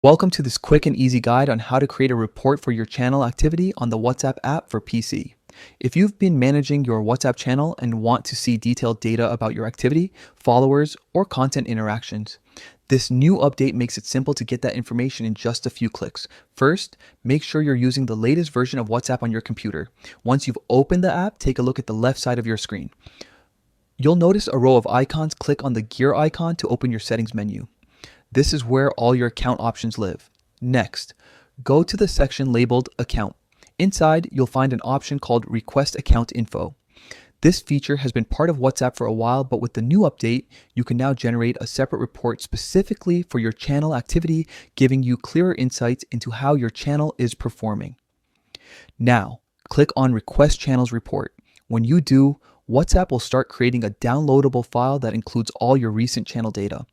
Welcome to this quick and easy guide on how to create a report for your channel activity on the WhatsApp app for PC. If you've been managing your WhatsApp channel and want to see detailed data about your activity, followers, or content interactions, this new update makes it simple to get that information in just a few clicks. First, make sure you're using the latest version of WhatsApp on your computer. Once you've opened the app, take a look at the left side of your screen. You'll notice a row of icons. Click on the gear icon to open your settings menu. This is where all your account options live. Next, go to the section labeled Account. Inside, you'll find an option called Request Account Info. This feature has been part of WhatsApp for a while, but with the new update, you can now generate a separate report specifically for your channel activity, giving you clearer insights into how your channel is performing. Now, click on Request Channels Report. When you do, WhatsApp will start creating a downloadable file that includes all your recent channel data.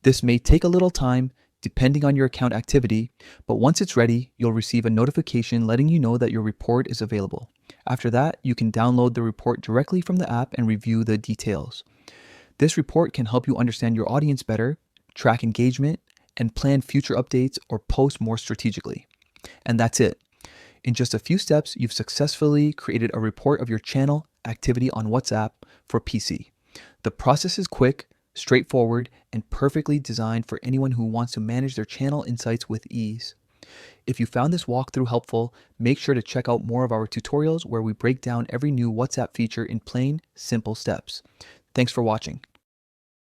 This may take a little time, depending on your account activity, but once it's ready, you'll receive a notification letting you know that your report is available. After that, you can download the report directly from the app and review the details. This report can help you understand your audience better, track engagement, and plan future updates or post more strategically. And that's it. In just a few steps, you've successfully created a report of your channel activity on WhatsApp for PC. The process is quick, straightforward, and perfectly designed for anyone who wants to manage their channel insights with ease. If you found this walkthrough helpful, make sure to check out more of our tutorials where we break down every new WhatsApp feature in plain, simple steps. Thanks for watching.